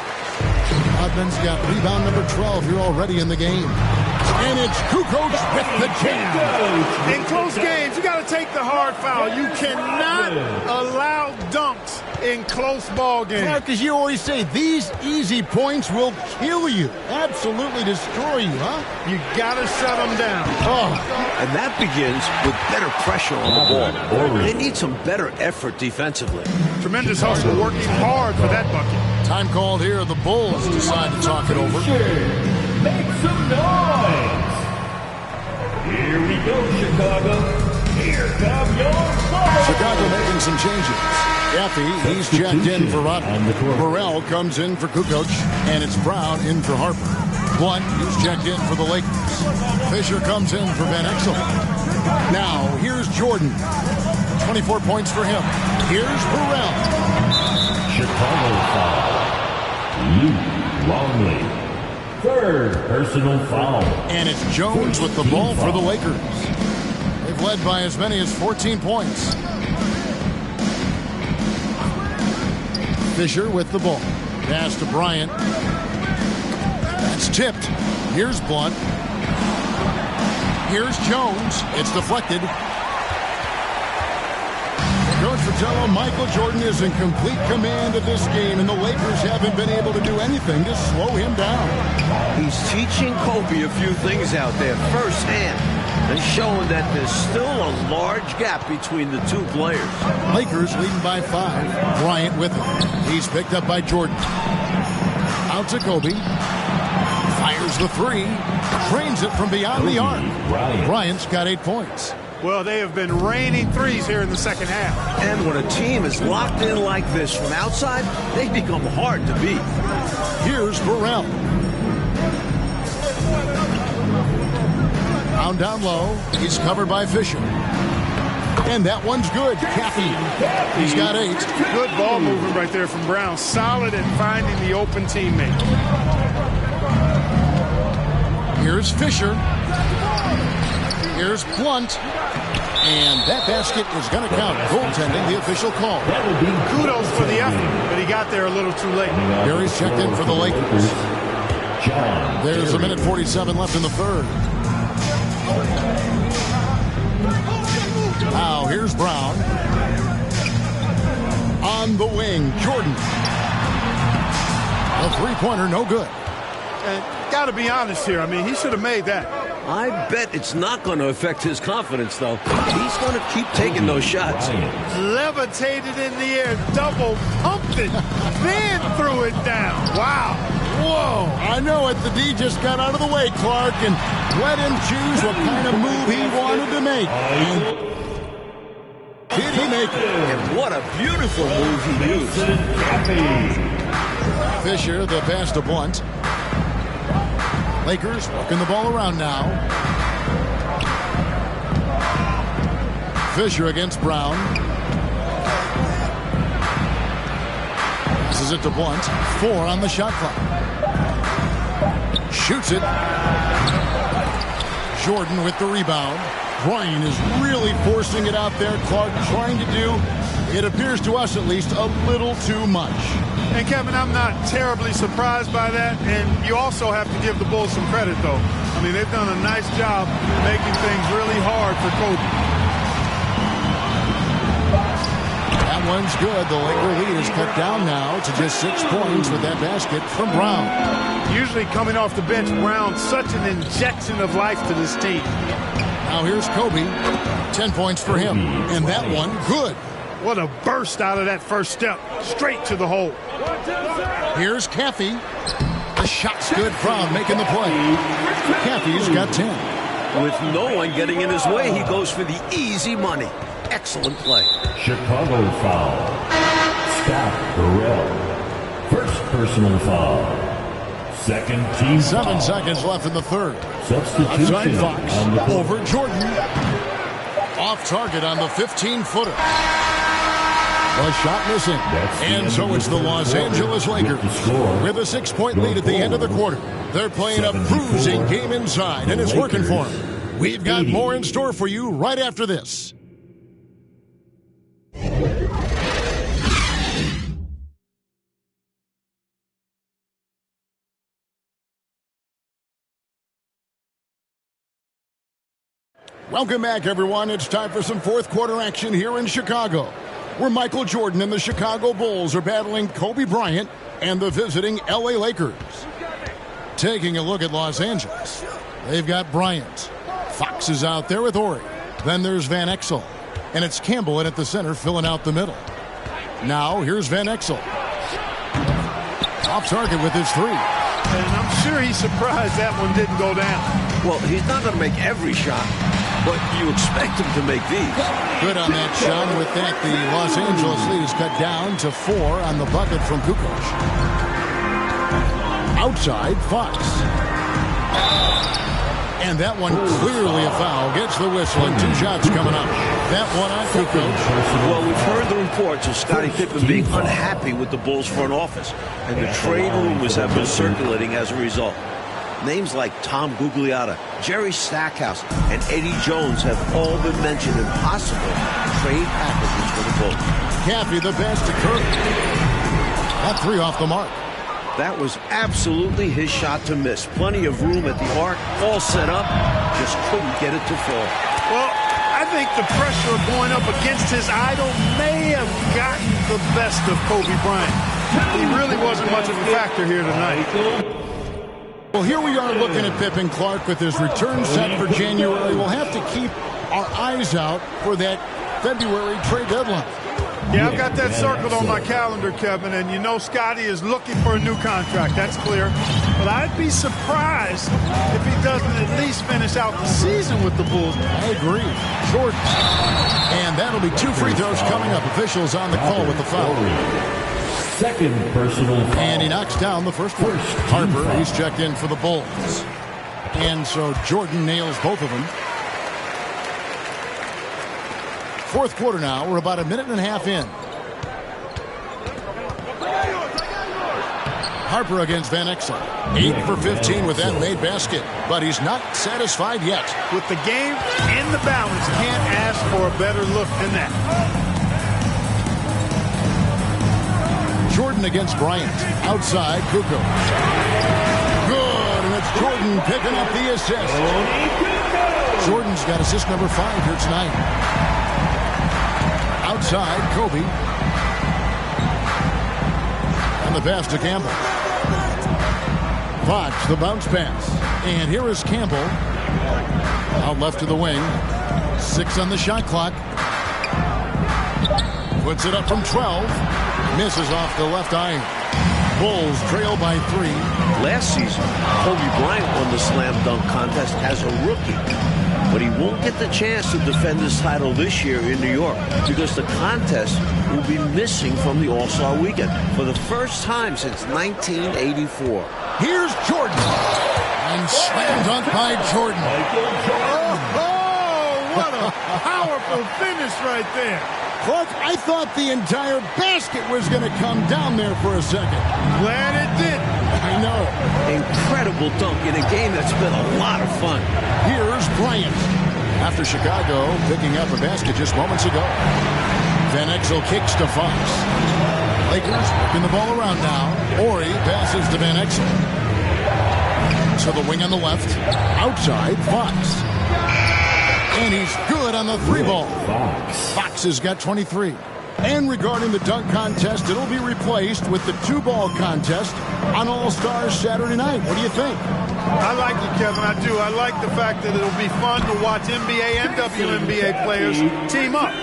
Rodman's got rebound number 12 here already in the game. And it's Kukoc with the jam. In close games, you got to take the hard foul. You cannot allow dunks in close ball games. Because you always say these easy points will kill you. Absolutely destroy you, huh? You got to shut them down. Oh. And that begins with better pressure on the ball. They need some better effort defensively. Tremendous hustle, working hard for that bucket. Time called here. The Bulls decide to talk it over. Make some noise. Here we go, Chicago. Here come your Bulls. Chicago making some changes. Gaffey, he's checked in for Rodman. Burrell comes in for Kukoc, and it's Brown in for Harper. Blunt, who's checked in for the Lakers. Fisher comes in for Van Exel. Now, here's Jordan. 24 points for him. Here's Burrell. Chicago foul. Luke Longley. Third personal foul. And it's Jones with the ball for the Lakers. They've led by as many as 14 points. Fisher with the ball. Pass to Bryant. That's tipped. Here's Blunt. Here's Jones. It's deflected. Coach Fratello, Michael Jordan is in complete command of this game, and the Lakers haven't been able to do anything to slow him down. He's teaching Kobe a few things out there firsthand and showing that there's still a large gap between the two players. Lakers leading by 5. Bryant with it. He's picked up by Jordan. Out to Kobe. Fires the 3. Drains it from beyond the arc. Bryant's got 8 points. Well, they have been raining threes here in the second half. And when a team is locked in like this from outside, they become hard to beat. Here's Burrell. Down low. He's covered by Fisher. And that one's good. Gaffey. He's got 8. Good ball movement right there from Brown. Solid at finding the open teammate. Here's Fisher. Here's Blunt. And that basket is going to count. Goaltending, the official call. Kudos for the effort, but he got there a little too late. Gary's checked in for the Lakers. There's a minute 47 left in the third. Now here's Brown. On the wing, Jordan. A three-pointer, no good. And got to be honest here. I mean, he should have made that. I bet it's not going to affect his confidence, though. He's going to keep taking those shots. Levitated in the air, double pumped it, then threw it down. Wow. Whoa, I know it. The D just got out of the way, Clark, and let him choose what kind of move he wanted to make. Did he make it? And what a beautiful move he used. Fisher, the pass to Blunt. Lakers working the ball around now. Fisher against Brown. Passes it to Blunt. 4 on the shot clock. Shoots it. Jordan with the rebound. Bryant is really forcing it out there. Clark trying to do, it appears to us at least, a little too much. And Kevin, I'm not terribly surprised by that. And you also have to give the Bulls some credit, though. I mean, they've done a nice job making things really hard for Kobe. That one's good. The Laker lead is cut down now to just 6 points with that basket from Brown. Usually coming off the bench, Brown, such an injection of life to this team. Now here's Kobe. 10 points for him. And that one, good. What a burst out of that first step. Straight to the hole. Here's Gaffey. The shot's good. Brown making the play. Gaffey's got 10. With no one getting in his way, he goes for the easy money. Excellent play. Chicago foul. Scott Burrell. First personal foul. Second team 7 foul. seconds left in the third. Substitution Outside Fox on the court. over Jordan. Off target on the 15-footer. A shot missing. And so it's the Los Angeles Lakers with a 6-point lead at the end of the quarter. They're playing a bruising game inside, and it's working for them. We've got more in store for you right after this. Welcome back, everyone. It's time for some fourth quarter action here in Chicago. where Michael Jordan and the Chicago Bulls are battling Kobe Bryant and the visiting LA Lakers. Taking a look at Los Angeles, they've got Bryant. Fox is out there with Horry. Then there's Van Exel. And it's Campbell in at the center filling out the middle. Now here's Van Exel. Off target with his three. And I'm sure he's surprised that one didn't go down. Well, he's not going to make every shot, but you expect him to make these. Good on that shot. With that, the Los Angeles lead is cut down to 4 on the bucket from Kukoc. Outside, Fox. And that one clearly a foul. Gets the whistle and 2 shots coming up. That one on Kukoc. Well, we've heard the reports of Scottie Pippen being unhappy with the Bulls front office, and the trade rumors have been circulating as a result. Names like Tom Gugliotta, Jerry Stackhouse, and Eddie Jones have all been mentioned in possible trade packages for the Bulls. Caffey the pass to Curry. That 3 off the mark. That was absolutely his shot to miss. Plenty of room at the arc, all set up, just couldn't get it to fall. Well, I think the pressure of going up against his idol may have gotten the best of Kobe Bryant. He really wasn't much of a factor here tonight. Well, here we are looking at Pippen Clark with his return set for January. We'll have to keep our eyes out for that February trade deadline. Yeah, I've got that circled on my calendar, Kevin, and you know Scottie is looking for a new contract. That's clear. But I'd be surprised if he doesn't at least finish out the season with the Bulls. I agree. Jordan. And that'll be 2 free throws coming up. Officials on the call with the foul. Second personal foul. And he knocks down the first one. Harper, he's checked in for the Bulls. And so Jordan nails both of them. Fourth quarter now. We're about a minute and a half in. Harper against Van Exel. 8 for 15 with that made basket. But he's not satisfied yet. With the game in the balance, can't ask for a better look than that. Jordan against Bryant. Outside, Kukoc. Good, and it's Jordan picking up the assist. Jordan's got assist number 5 here tonight. Outside, Kobe. And the pass to Campbell. Fox, the bounce pass. And here is Campbell. Out left to the wing. 6 on the shot clock. Puts it up from 12. Misses off the left iron. Bulls trail by 3. Last season, Kobe Bryant won the slam dunk contest as a rookie. But he won't get the chance to defend his title this year in New York because the contest will be missing from the All-Star Weekend for the first time since 1984. Here's Jordan. And slam dunk by Jordan. Oh, what a powerful finish right there. Clark, I thought the entire basket was going to come down there for a second. Glad it did. I know. Incredible dunk in a game that's been a lot of fun. Here's Bryant. After Chicago picking up a basket just moments ago. Van Exel kicks to Fox. Lakers working the ball around now. Horry passes to Van Exel. To the wing on the left. Outside, Fox. And he's good on the 3 ball. Fox has got 23. And regarding the dunk contest, it'll be replaced with the 2-ball contest on All-Stars Saturday night. What do you think? I like it, Kevin. I do. I like the fact that it'll be fun to watch NBA and WNBA players team up.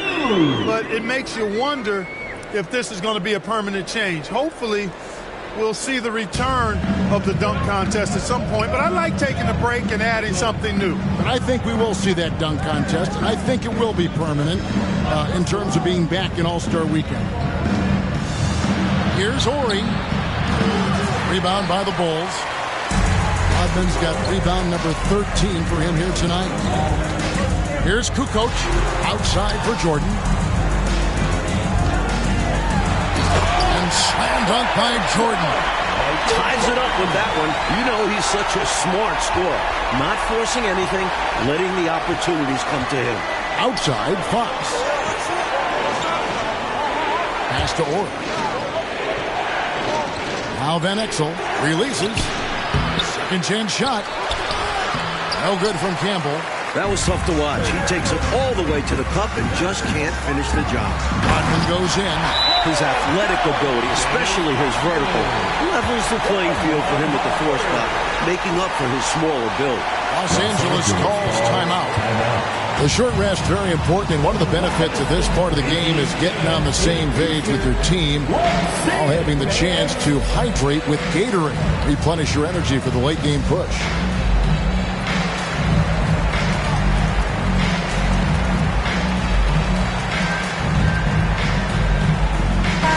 But it makes you wonder if this is going to be a permanent change. Hopefully, we'll see the return of the dunk contest at some point, but I like taking a break and adding something new. But I think we will see that dunk contest, and I think it will be permanent in terms of being back in All-Star Weekend. Here's Horry. Rebound by the Bulls. Rodman's got rebound number 13 for him here tonight. Here's Kukoc outside for Jordan. And slam dunk by Jordan. Ties it up with that one. You know he's such a smart scorer. Not forcing anything, letting the opportunities come to him. Outside, Fox. Pass to Horry. Now Van Exel releases. Second chance shot. No good from Campbell. That was tough to watch. He takes it all the way to the cup and just can't finish the job. Rodman goes in. His athletic ability, especially his vertical, levels the playing field for him at the 4 spot, making up for his smaller build. Los Angeles calls timeout. The short rest, very important, and one of the benefits of this part of the game is getting on the same page with your team while having the chance to hydrate with Gatorade. Replenish your energy for the late game push.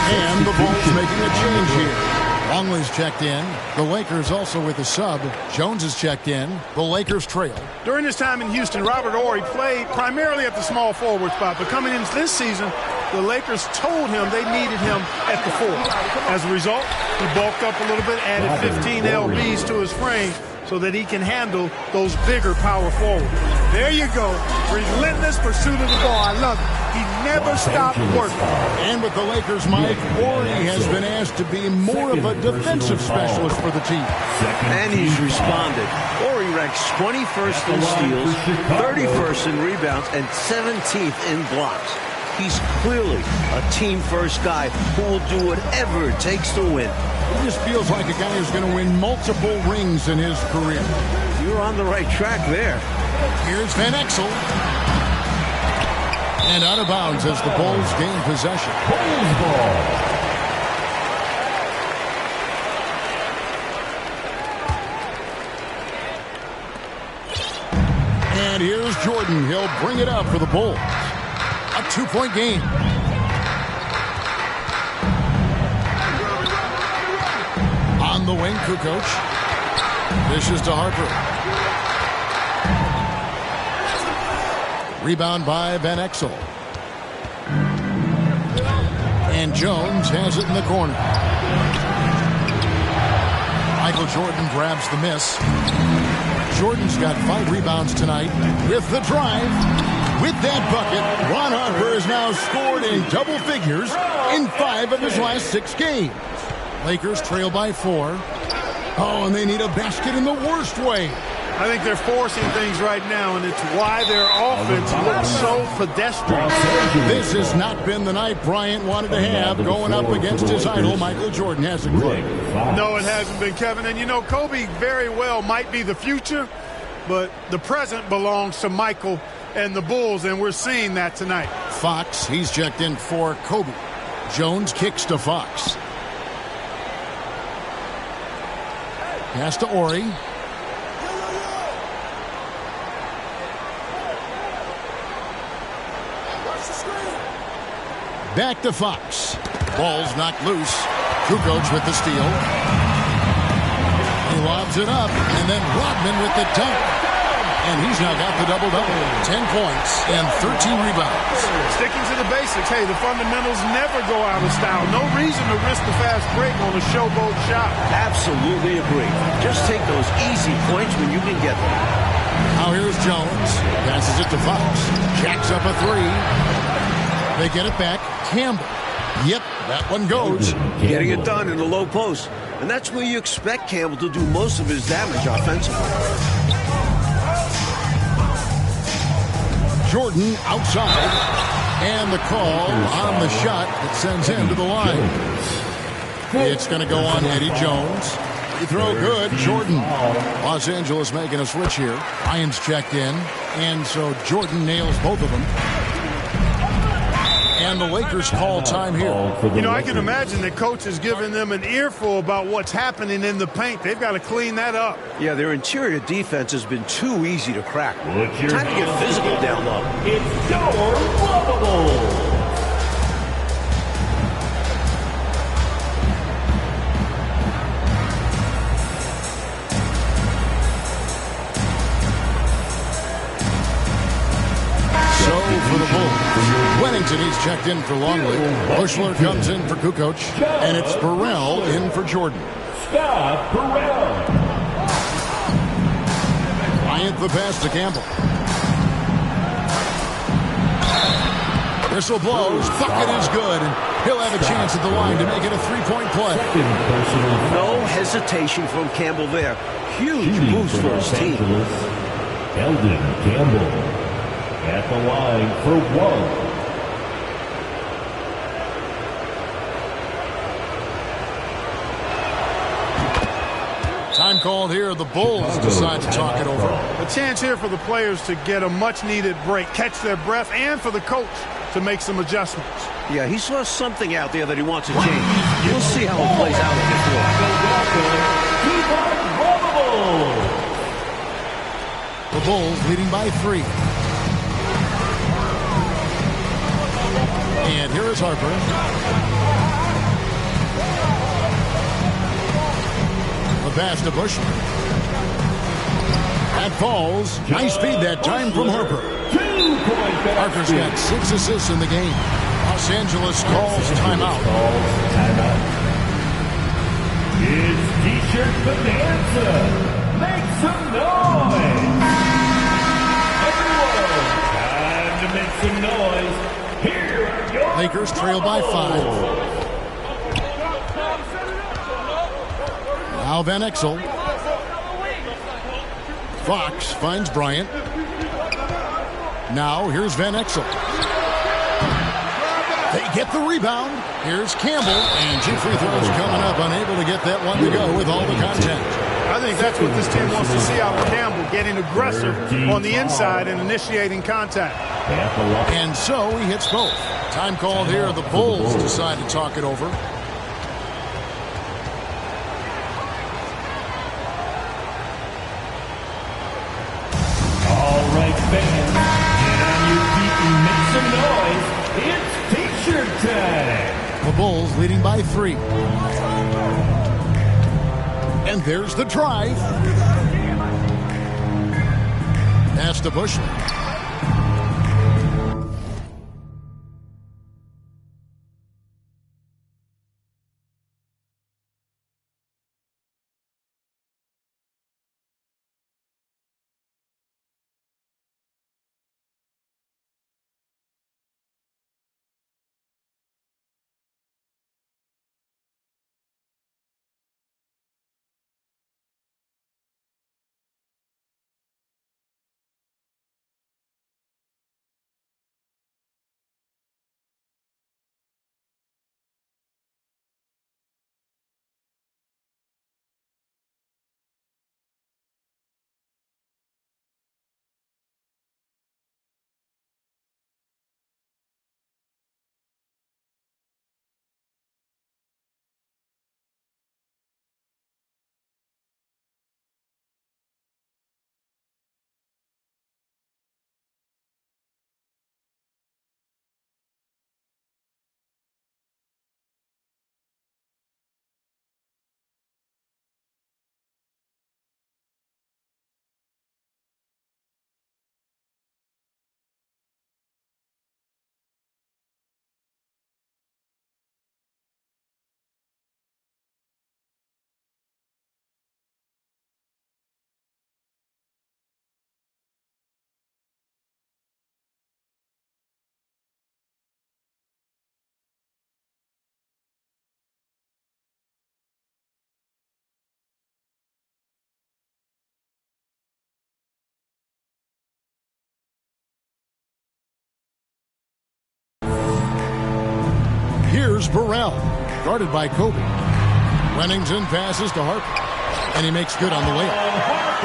And the Bulls making a change here. Longley's checked in. The Lakers also with a sub. Jones is checked in. The Lakers trail. During his time in Houston, Robert Horry played primarily at the small forward spot, but coming into this season, the Lakers told him they needed him at the 4. As a result, he bulked up a little bit, added 15 lbs to his frame so that he can handle those bigger power forwards. There you go. Relentless pursuit of the ball. I love it. He never stopped working. And with the Lakers, Mike, Horry has been asked to be more of a defensive specialist for the team. And he's responded. Horry ranks 21st in steals, 31st in rebounds, and 17th in blocks. He's clearly a team-first guy who will do whatever it takes to win. He just feels like a guy who's going to win multiple rings in his career. You're on the right track there. Here's Van Exel. And out of bounds as the Bulls gain possession. Bulls ball. And here's Jordan. He'll bring it up for the Bulls. A 2-point game. On the wing, Kukoc. Dishes to Harper. Rebound by Van Exel. And Jones has it in the corner. Michael Jordan grabs the miss. Jordan's got 5 rebounds tonight with the drive. With that bucket, Ron Harper has now scored in double figures in 5 of his last 6 games. Lakers trail by 4. Oh, and they need a basket in the worst way. I think they're forcing things right now, and it's why their offense looks so pedestrian. This has not been the night Bryant wanted to have going up against his idol, Michael Jordan. Hasn't been. No, it hasn't been, Kevin. And, you know, Kobe very well might be the future, but the present belongs to Michael and the Bulls, and we're seeing that tonight. Fox, he's checked in for Kobe. Jones kicks to Fox. Pass to Horry. Back to Fox. Ball's knocked loose. Kukoc with the steal. He lobs it up, and then Rodman with the dunk. And he's now got the double-double. 10 points and 13 rebounds. Sticking to the basics. Hey, the fundamentals never go out of style. No reason to risk the fast break on a showboat shot. Absolutely agree. Just take those easy points when you can get them. Now here's Jones. Passes it to Fox. Jacks up a 3. They get it back. Campbell. Yep, that one goes. Getting it done in the low post. And that's where you expect Campbell to do most of his damage offensively. Jordan outside. And the call on the shot that sends him to the line. It's going to go on Eddie Jones. Free throw good. Jordan. Los Angeles making a switch here. Ryan's checked in. And so Jordan nails both of them. And the Lakers call time here. You know, I can imagine the coach is giving them an earful about what's happening in the paint. They've got to clean that up. Yeah, their interior defense has been too easy to crack. Time to get physical down low. It's your lovable. For the Bulls. Wennington, he's checked in for Longley. Bushler comes in for Kukoc. And it's Burrell in for Jordan. Scott Burrell. Bryant the pass to Campbell. Whistle blows. Bucket is good. And he'll have a chance at the line to make it a 3-point play. No hesitation from Campbell there. Huge boost for his team. Eldon Campbell at the line for one. Time called here. The Bulls decide to talk it over. A chance here for the players to get a much-needed break, catch their breath, and for the coach to make some adjustments. Yeah, he saw something out there that he wants to change. We'll see how it plays out on the floor. The Bulls leading by 3. And here is Harper. The pass to Bushman. That falls. Nice feed that time from Harper. Harper's got 6 assists in the game. Los Angeles calls timeout. It's T-shirt bonanza. Make some noise. Everyone, time to make some noise. Here are your Lakers trail by 5. Now Van Exel. Fox finds Bryant. Now here's Van Exel. They get the rebound. Here's Campbell. And 2 free throws coming up. Unable to get that one to go with all the contact. I think that's what this team wants to see out of Campbell, getting aggressive on the inside and initiating contact. And so he hits both. Time called here. The Bulls decide to talk it over. All right, fans, get on your feet and make some noise. It's T-shirt time. The Bulls leading by 3. And there's the drive. Pass to Bushman. Here's Burrell, guarded by Kobe. Remington passes to Harper, and he makes good on the layup.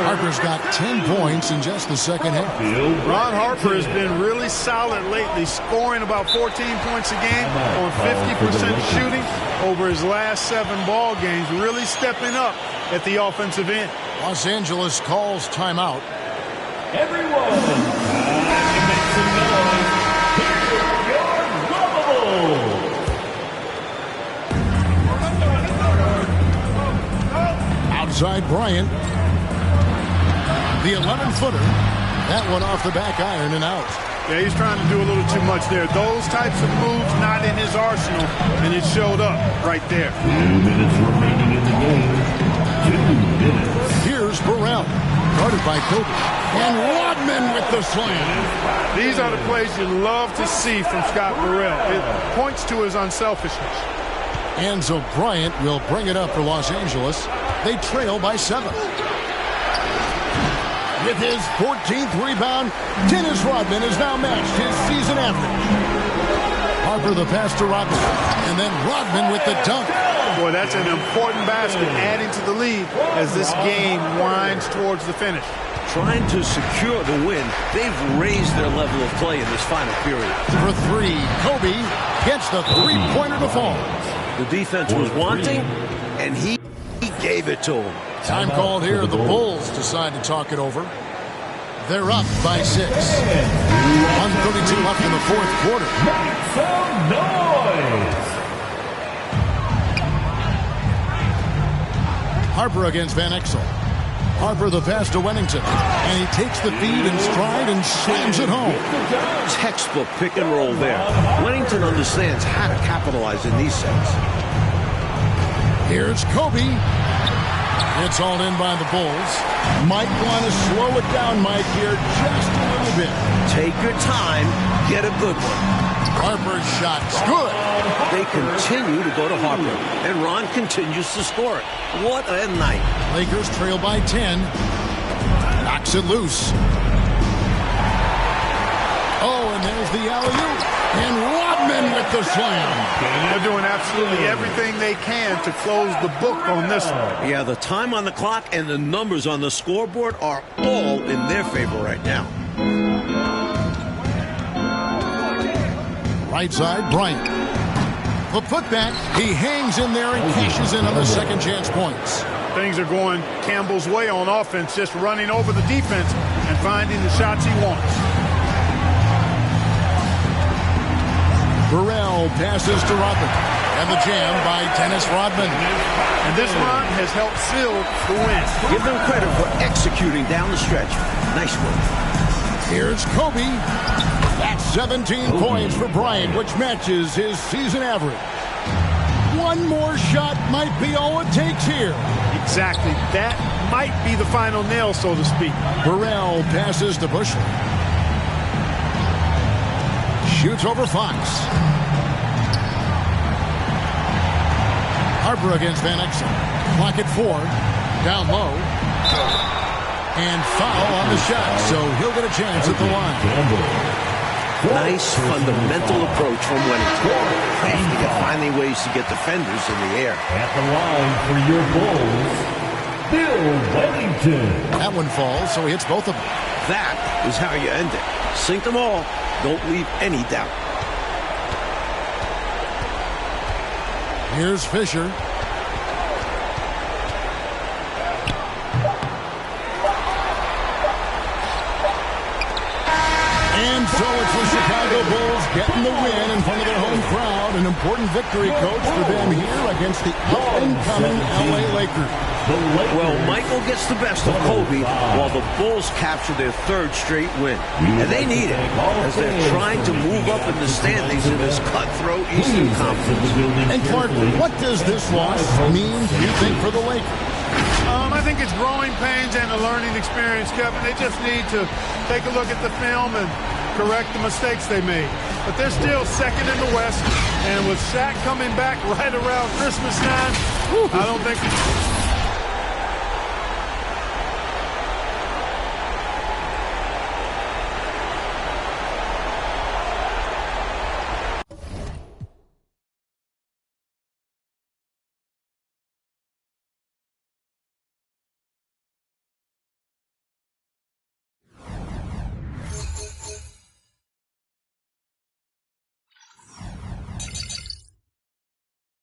Harper's got 10 points in just the second half. Ron Harper has been really solid lately, scoring about 14 points a game on 50% shooting over his last 7 ball games, really stepping up at the offensive end. Los Angeles calls timeout. Everyone, time to make some noise. Here are your Luvable. Outside Bryant. The 11-footer. That one off the back iron and out. Yeah, he's trying to do a little too much there. Those types of moves not in his arsenal, and it showed up right there. 2 minutes remaining in the game. 2 minutes. Here's Burrell, guarded by Kobe. And Rodman with the slam. These are the plays you love to see from Scott Burrell. It points to his unselfishness. And so Bryant will bring it up for Los Angeles. They trail by 7. With his 14th rebound, Dennis Rodman has now matched his season average. Harper the pass to Rodman, and then Rodman with the dunk. Boy, that's an important basket, adding to the lead as this game winds towards the finish. Trying to secure the win, they've raised their level of play in this final period. For three, Kobe gets the three-pointer to fall. The defense was wanting, and he gave it to him. Time called here. The Bulls decide to talk it over. They're up by 6. 1:32 left in the fourth quarter. Make some noise! Harper against Van Exel. Harper the pass to Wennington. And he takes the feed in stride and slams it home. Textbook pick and roll there. Wennington understands how to capitalize in these sets. Here's Kobe. It's all in by the Bulls. Might want to slow it down, Mike, here just a little bit. Take your time. Get a good one. Harper's shot's good. They continue to go to Harper, and Ron continues to score it. What a night. Lakers trail by 10. Knocks it loose. Oh, and there's the alley-oop. And Rodman with the slam. They're doing absolutely everything they can to close the book on this one. Yeah, the time on the clock and the numbers on the scoreboard are all in their favor right now. Right side, Bryant. The putback, he hangs in there and cashes in on the second chance points. Things are going Campbell's way on offense, just running over the defense and finding the shots he wants. Burrell passes to Rodman. And the jam by Dennis Rodman. And this run has helped seal the win. Give them credit for executing down the stretch. Nice work. Here's Kobe. That's 17 points for Bryant, which matches his season average. One more shot might be all it takes here. Exactly. That might be the final nail, so to speak. Burrell passes to Bushley. Shoots over Fox. Harper against Van Exel. Clock at 4. Down low. And foul on the shot, so he'll get a chance at the line. Nice fundamental approach from Wennington. And finding ways to get defenders in the air. At the line for your Bulls, Bill Wennington. That one falls, so he hits both of them. That is how you end it. Sink them all. Don't leave any doubt. Here's Fisher. And so it's the Chicago Bulls getting the win in front of their home crowd. An important victory, Coach, for them here against the up-and-coming LA Lakers. Well, Michael gets the best of Kobe while the Bulls capture their third straight win. And they need it as they're trying to move up in the standings in this cutthroat Eastern Conference. And Clark, what does this loss mean, do you think, for the Lakers? I think it's growing pains and a learning experience, Kevin. They just need to take a look at the film and correct the mistakes they made. But they're still second in the West, and with Shaq coming back right around Christmas time, I don't think